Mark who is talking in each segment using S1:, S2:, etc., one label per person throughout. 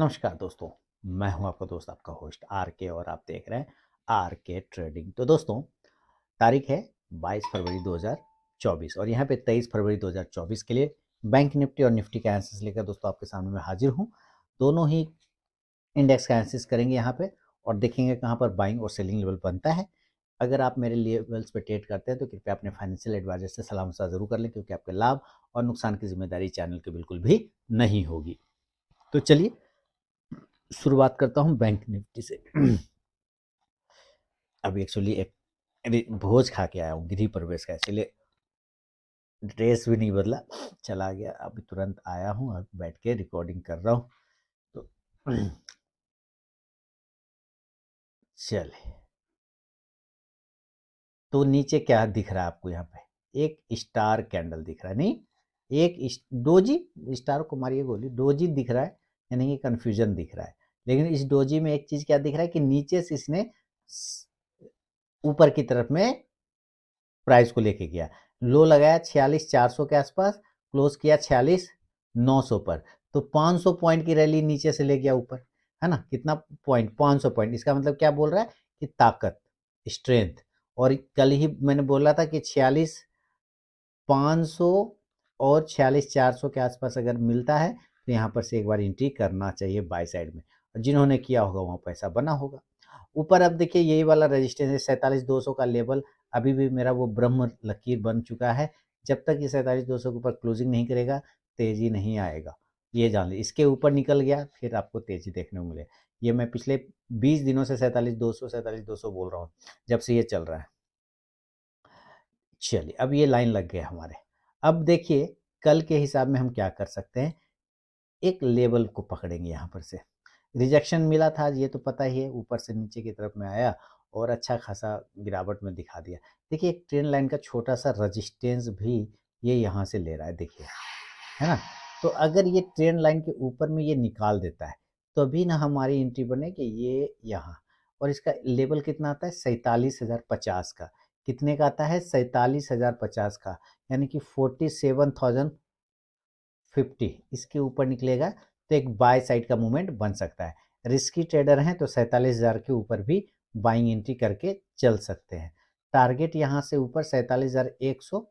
S1: नमस्कार दोस्तों। मैं हूं आपका दोस्त, आपका होस्ट आर के, और आप देख रहे हैं आर के ट्रेडिंग। तो दोस्तों, तारीख है 22 फरवरी 2024 और यहाँ पे 23 फरवरी 2024 के लिए बैंक निफ्टी और निफ्टी का एनालिसिस लेकर दोस्तों आपके सामने मैं हाजिर हूँ। दोनों ही इंडेक्स का एनालिसिस करेंगे यहाँ पे और देखेंगे कहाँ पर बाइंग और सेलिंग लेवल बनता है। अगर आप मेरे लेवल्स पे ट्रेड करते हैं तो कृपया अपने फाइनेंशियल एडवाइजर से सलाह मशवरा जरूर कर लें, क्योंकि आपके लाभ और नुकसान की जिम्मेदारी चैनल की बिल्कुल भी नहीं होगी। तो चलिए शुरुआत करता हूँ बैंक निफ्टी से। अभी एक्चुअली एक भोज खा के आया हूँ गृह प्रवेश का, इसलिए ड्रेस भी नहीं बदला, चला गया। अभी तुरंत आया हूँ और बैठ के रिकॉर्डिंग कर रहा हूँ। तो चले, तो नीचे क्या दिख रहा है आपको? यहाँ पे एक स्टार कैंडल दिख रहा है, नहीं एक डोजी। स्टार को मारिए गोली, डोजी दिख रहा है, यानी कि कंफ्यूजन दिख रहा है। लेकिन इस डोजी में एक चीज क्या दिख रहा है कि नीचे से इसने ऊपर की तरफ में प्राइस को लेके गया। लो लगाया 46,400 के आसपास, क्लोज किया 46,900 पर। तो 500 पॉइंट की रैली नीचे से ले गया ऊपर, है ना? कितना पॉइंट? 500 पॉइंट। इसका मतलब क्या बोल रहा है कि ताकत, स्ट्रेंथ। और कल ही मैंने बोला था कि 46,500 और 46,400 के आसपास अगर मिलता है तो यहाँ पर से एक बार एंट्री करना चाहिए बाय साइड में। जिन्होंने किया होगा वहाँ पैसा बना होगा। ऊपर अब देखिए यही वाला रेजिस्टेंस है 47,200 का लेवल, अभी भी मेरा वो ब्रह्म लकीर बन चुका है। जब तक ये 47,200 के ऊपर क्लोजिंग नहीं करेगा तेजी नहीं आएगा, ये जान ली। इसके ऊपर निकल गया फिर आपको तेजी देखने को मिले। ये मैं पिछले 20 दिनों से 47,200 बोल रहा हूँ, जब से ये चल रहा है। चलिए, अब ये लाइन लग गया हमारे। अब देखिए कल के हिसाब में हम क्या कर सकते हैं, एक लेवल को पकड़ेंगे यहाँ पर से। रिजेक्शन मिला था आज, ये तो पता ही है, ऊपर से नीचे की तरफ में आया और अच्छा खासा गिरावट में दिखा दिया। देखिए एक ट्रेंड लाइन का छोटा सा रजिस्टेंस भी ये यहाँ से ले रहा है, देखिए, है ना? तो अगर ये ट्रेंड लाइन के ऊपर में ये निकाल देता है तो अभी ना हमारी एंट्री बने कि ये यहाँ, और इसका लेवल कितना आता है 47,050 का। कितने का आता है? 47,050 का, यानी कि 47,050। इसके ऊपर निकलेगा तो एक बाय साइड का मूवमेंट बन सकता है। रिस्की ट्रेडर हैं तो 47,000 के ऊपर भी बाइंग एंट्री करके चल सकते हैं। टारगेट यहाँ से ऊपर 47,100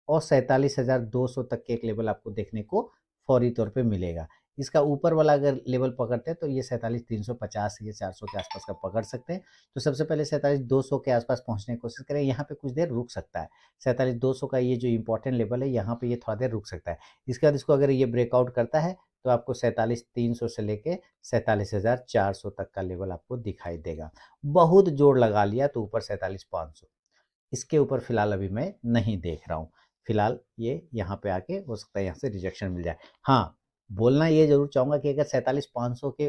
S1: और 47,200 तक के एक लेवल आपको देखने को फौरी तौर पे मिलेगा। इसका ऊपर वाला अगर लेवल पकड़ते हैं तो ये 47,350 या 400 के आसपास का पकड़ सकते हैं। तो सबसे पहले 47,200 के आसपास पहुंचने की कोशिश करें, यहाँ पे कुछ देर रुक सकता है। 47,200 का ये जो इंपॉर्टेंट लेवल है, यहाँ पे ये थोड़ा देर रुक सकता है। इसके बाद इसको अगर ये ब्रेकआउट करता है तो आपको 47,300 से लेके 47,400 तक का लेवल आपको दिखाई देगा। बहुत जोर लगा लिया तो ऊपर 47,500, इसके ऊपर फिलहाल अभी मैं नहीं देख रहा हूँ। फिलहाल ये यहाँ पे आके हो सकता है यहाँ से रिजेक्शन मिल जाए। हाँ, बोलना ये जरूर चाहूंगा कि अगर 47,500 के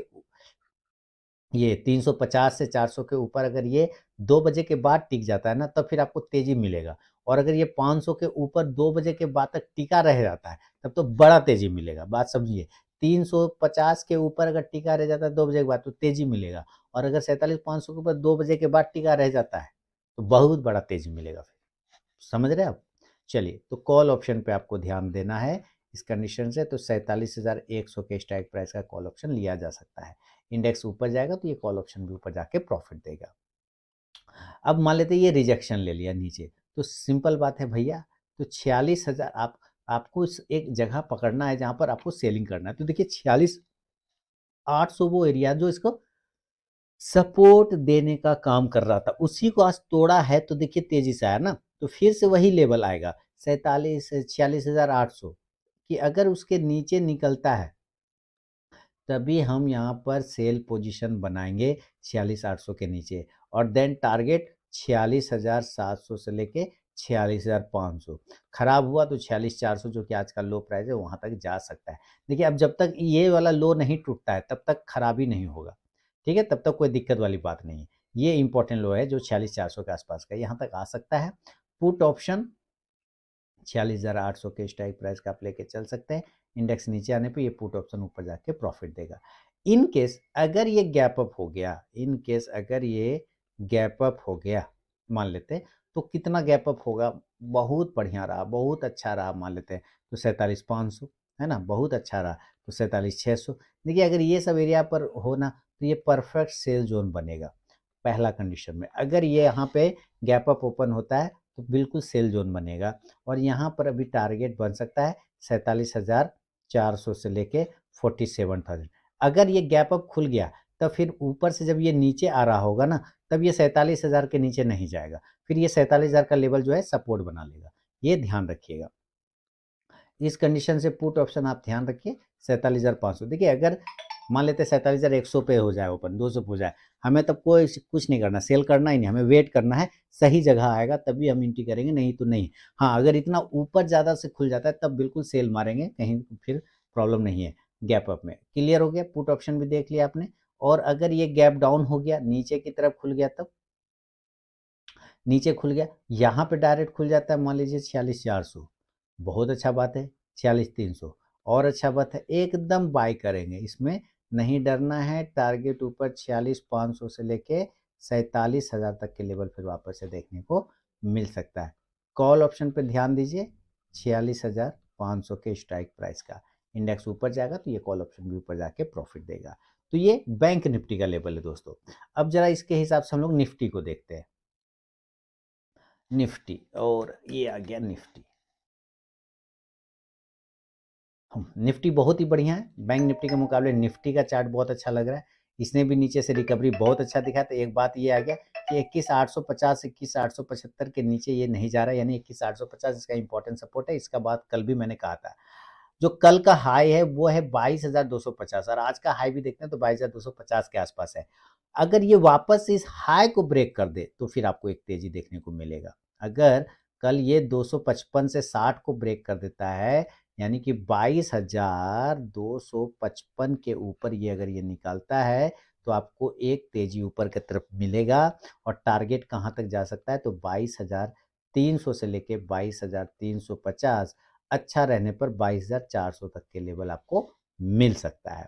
S1: ये 350 से 400 के ऊपर अगर ये 2 बजे के बाद टिक जाता है ना, तब फिर आपको तेजी मिलेगा। और अगर ये 500 के ऊपर 2 बजे के बाद तक टिका रह जाता है तब तो बड़ा तेजी मिलेगा। बात समझिए, 350 के ऊपर अगर टिका रह जाता है 2 बजे के बाद तो तेजी मिलेगा। और अगर 47,500 के ऊपर 2 बजे के बाद टिका रह जाता है तो बहुत बड़ा तेजी मिलेगा। समझ रहे हैं आप? चलिए, तो कॉल ऑप्शन पे आपको ध्यान देना है इस कंडीशन से। तो 47,100 के स्ट्राइक प्राइस का कॉल ऑप्शन लिया जा सकता है। इंडेक्स ऊपर जाएगा तो ये कॉल ऑप्शन भी ऊपर जाके प्रॉफिट देगा। अब मान लेते हैं ये रिजेक्शन ले लिया नीचे, तो सिंपल बात है भैया, तो 46,000 आपको इस एक जगह पकड़ना है जहां पर आपको सेलिंग करना है। तो देखिए 46,800 वो एरिया जो इसको सपोर्ट देने का काम कर रहा था, उसी को आज तोड़ा है। तो देखिए तेजी से आया ना, तो फिर से वही लेवल आएगा 46,800 कि अगर उसके नीचे निकलता है तभी हम यहाँ पर सेल पोजीशन बनाएंगे 46,800 के नीचे। और देन टारगेट 46,700 से लेके 46,500। खराब हुआ तो 46,400 जो कि आज का लो प्राइस है वहां तक जा सकता है। देखिए अब जब तक ये वाला लो नहीं टूटता है तब तक खराबी नहीं होगा, ठीक है? तब तक कोई दिक्कत वाली बात नहीं है। ये इंपॉर्टेंट लो है जो 46,400 के आसपास का, यहाँ तक आ सकता है। पुट ऑप्शन 46,800 के स्ट्राइक प्राइस का आप लेके चल सकते हैं। इंडेक्स नीचे आने पे ये पुट ऑप्शन ऊपर जाके प्रॉफिट देगा। इन केस अगर ये गैप अप हो गया, इन केस अगर ये गैप अप हो गया, मान लेते हैं, तो कितना गैप अप होगा? बहुत बढ़िया रहा, बहुत अच्छा रहा, मान लेते हैं तो 47,500। है ना, बहुत अच्छा रहा। तो 47,600 देखिए, अगर ये सब एरिया पर हो ना तो ये परफेक्ट सेल जोन बनेगा पहला कंडीशन में। अगर ये यहाँ पे गैप अप ओपन होता है तो बिल्कुल सेल जोन बनेगा, और यहाँ पर अभी टारगेट बन सकता है 47,400 से लेके 47,000। अगर ये गैप अप खुल गया तब फिर ऊपर से जब ये नीचे आ रहा होगा ना, तब ये 47,000 के नीचे नहीं जाएगा, फिर ये 47,000 का लेवल जो है सपोर्ट बना लेगा, ये ध्यान रखिएगा। इस कंडीशन से पुट ऑप्शन आप ध्यान रखिए 47,500। देखिए, अगर मान लेते 47,100 पे हो जाए ओपन, 200 पे हो जाए, हमें तब कोई कुछ नहीं करना, सेल करना ही नहीं, हमें वेट करना है, सही जगह आएगा तभी हम एंट्री करेंगे, नहीं तो नहीं। हाँ, अगर इतना ऊपर ज़्यादा से खुल जाता है तब बिल्कुल सेल मारेंगे, कहीं फिर प्रॉब्लम नहीं है गैप अप में। क्लियर हो गया, पुट ऑप्शन भी देख लिया आपने। और अगर ये गैप डाउन हो गया, नीचे की तरफ खुल गया, तब नीचे खुल गया, यहाँ पे डायरेक्ट खुल जाता है, मान लीजिए 46,400, बहुत अच्छा बात है। 46,300 और अच्छा बात है, एकदम बाय करेंगे, इसमें नहीं डरना है। टारगेट ऊपर 46,500 से लेके 47,000 तक के लेवल फिर वापस से देखने को मिल सकता है। कॉल ऑप्शन पे ध्यान दीजिए, 46,500 के स्ट्राइक प्राइस का इंडेक्स ऊपर जाएगा तो ये कॉल ऑप्शन भी ऊपर जाके प्रॉफिट देगा। तो ये बैंक निफ्टी का लेवल है दोस्तों। अब जरा इसके हिसाब से हम लोग निफ्टी को देखते हैं। निफ्टी, और ये आ गया निफ्टी। निफ्टी बहुत ही बढ़िया है, बैंक निफ्टी के मुकाबले निफ्टी का चार्ट बहुत अच्छा लग रहा है। इसने भी नीचे से रिकवरी बहुत अच्छा दिखा। तो एक बात ये आ गया कि 21,850 21,875 के नीचे ये नहीं जा रहा है, यानी 21,850 इसका इंपॉर्टेंट सपोर्ट है। इसका बात कल भी मैंने कहा था। जो कल का हाई है वो है 22,250, और आज का हाई भी देखते हैं तो 22,250 के आसपास है। अगर ये वापस इस हाई को ब्रेक कर दे तो फिर आपको एक तेजी देखने को मिलेगा। अगर कल ये 255 से 60 को ब्रेक कर देता है, यानी कि 22,255 के ऊपर ये अगर ये निकालता है, तो आपको एक तेजी ऊपर की तरफ मिलेगा। और टारगेट कहाँ तक जा सकता है, तो 22,300 से लेके 22,350, अच्छा रहने पर 22,400 तक के लेवल आपको मिल सकता है।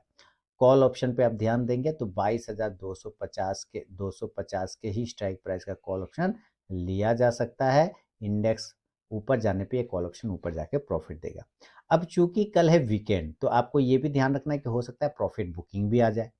S1: कॉल ऑप्शन पे आप ध्यान देंगे तो 22,250 के ही स्ट्राइक प्राइस का कॉल ऑप्शन लिया जा सकता है। इंडेक्स ऊपर जाने पे ये कॉल ऑप्शन ऊपर जाके प्रॉफिट देगा। अब चूंकि कल है वीकेंड, तो आपको ये भी ध्यान रखना है कि हो सकता है प्रॉफिट बुकिंग भी आ जाए।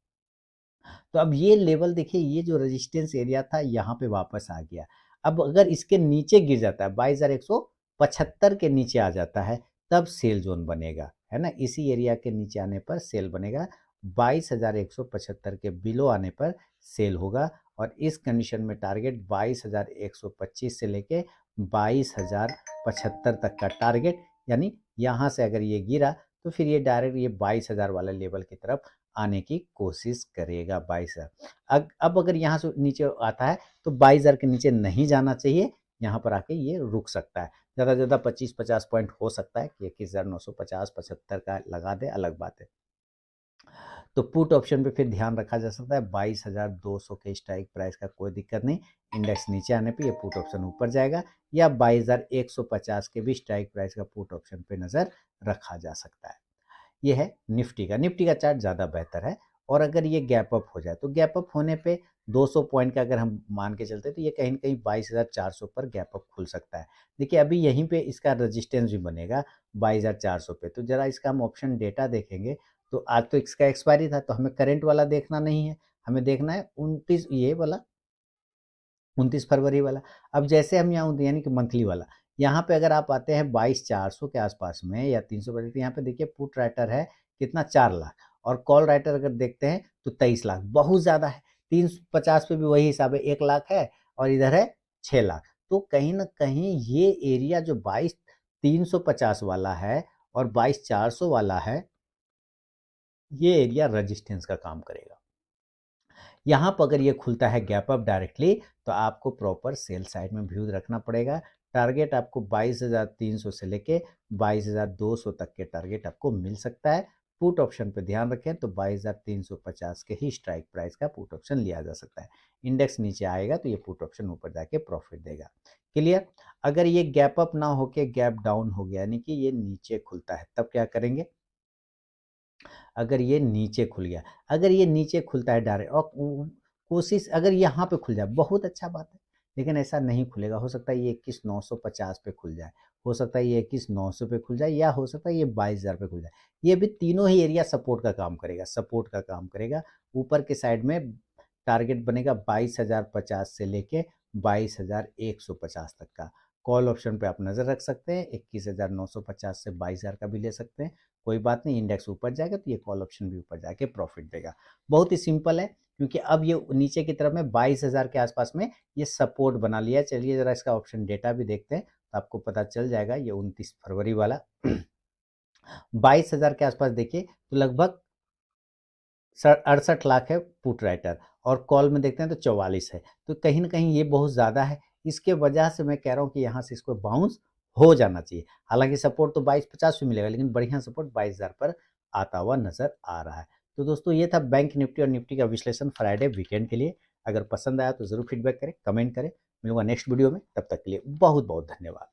S1: तो अब ये लेवल देखिए, ये जो रेजिस्टेंस एरिया था यहाँ पे वापस आ गया। अब अगर इसके नीचे गिर जाता है, 22,175 के नीचे आ जाता है, तब सेल जोन बनेगा, है ना। इसी एरिया के नीचे आने पर सेल बनेगा, 22,175 के बिलो आने पर सेल होगा। और इस कंडीशन में टारगेट 22,125 से लेके 22,075 तक का टारगेट, यानी यहाँ से अगर ये गिरा तो फिर ये डायरेक्ट ये 22,000 वाले लेवल की तरफ आने की कोशिश करेगा। 22,000 अब अगर यहाँ से नीचे आता है तो 22,000 के नीचे नहीं जाना चाहिए, यहाँ पर आके ये रुक सकता है। ज़्यादा से ज़्यादा 25-50 पॉइंट हो सकता है कि 21,950-75 का लगा दे, अलग बात है। तो पुट ऑप्शन पे फिर ध्यान रखा जा सकता है 22,200 के स्ट्राइक प्राइस का, कोई दिक्कत नहीं। इंडेक्स नीचे आने पे ये पुट ऑप्शन ऊपर जाएगा, या 22,150 के भी स्ट्राइक प्राइस का पुट ऑप्शन पे नज़र रखा जा सकता है। ये है निफ्टी का चार्ट ज़्यादा बेहतर है। और अगर ये गैप अप हो जाए तो गैप अप होने पे 200 पॉइंट का अगर हम मान के चलते तो ये कहीं ना कहीं 22,400 पर गैप अप खुल सकता है। देखिए, अभी यहीं पे इसका रेजिस्टेंस भी बनेगा 22,400 पे। तो जरा इसका हम ऑप्शन डेटा देखेंगे, तो आज तो इसका एक्सपायरी था, तो हमें करंट वाला देखना नहीं है, हमें देखना है 29, ये वाला 29 फरवरी वाला। अब जैसे हम यहाँ यानी कि मंथली वाला, यहाँ पे अगर आप आते हैं 22,400 के आसपास में या 300 पर, तो यहाँ पे देखिए पुट राइटर है कितना, 4 लाख, और कॉल राइटर अगर देखते हैं तो 23 लाख, बहुत ज़्यादा है। 350 पे भी वही हिसाब है, 1 लाख है, और इधर है 6 लाख। तो कहीं ना कहीं ये एरिया जो 22,350 वाला है और 22,400 वाला है, ये एरिया रजिस्टेंस का काम करेगा। यहाँ पर अगर ये खुलता है गैप अप डायरेक्टली, तो आपको प्रॉपर सेल साइड में व्यू रखना पड़ेगा। टारगेट आपको 22,300 से लेके 22,200 तक के टारगेट आपको मिल सकता है। पुट ऑप्शन पे ध्यान रखें तो 22,350 के ही स्ट्राइक प्राइस का पुट ऑप्शन लिया जा सकता है। इंडेक्स नीचे आएगा तो ये पुट ऑप्शन ऊपर जाके प्रॉफिट देगा। क्लियर। अगर ये गैप अप ना होके गैप डाउन हो गया, यानी कि ये नीचे खुलता है, तब क्या करेंगे। अगर ये नीचे खुल गया, अगर ये नीचे खुलता है डायरेक्ट, और कोशिश अगर यहाँ पे खुल जाए, बहुत अच्छा बात है। लेकिन ऐसा नहीं खुलेगा। हो सकता है ये 21,950 पे खुल जाए, हो सकता है ये 21,900 पे खुल जाए, या हो सकता है ये 22,000 पे खुल जाए। ये भी तीनों ही एरिया सपोर्ट का काम करेगा, सपोर्ट का काम करेगा। ऊपर के साइड में टारगेट बनेगा 22,050 से लेके 22,150 तक का। कॉल ऑप्शन पे आप नज़र रख सकते हैं, 21,950 से 22,000 का भी ले सकते हैं। कोई बात नहीं, इंडेक्स ऊपर जाएगा तो ये कॉल ऑप्शन भी ऊपर जाके प्रॉफिट देगा। बहुत ही सिंपल है, क्योंकि अब ये नीचे की तरफ में 22,000 के आसपास में ये सपोर्ट बना लिया। चलिए जरा इसका ऑप्शन डेटा भी देखते हैं तो आपको पता चल जाएगा। ये 29 फरवरी वाला 22,000 के आसपास देखिए तो लगभग 68 लाख है पुट राइटर, और कॉल में देखते हैं तो 44 है। तो कहीं ना कहीं ये बहुत ज़्यादा है। इसके वजह से मैं कह रहा हूँ कि यहाँ से इसको बाउंस हो जाना चाहिए। हालांकि सपोर्ट तो 2250 भी मिलेगा, लेकिन बढ़िया सपोर्ट 22,000 पर आता हुआ नजर आ रहा है। तो दोस्तों ये था बैंक निफ्टी और निफ्टी का विश्लेषण फ्राइडे वीकेंड के लिए। अगर पसंद आया तो जरूर फीडबैक करें, कमेंट करें। मिलूंगा नेक्स्ट वीडियो में, तब तक के लिए बहुत बहुत धन्यवाद।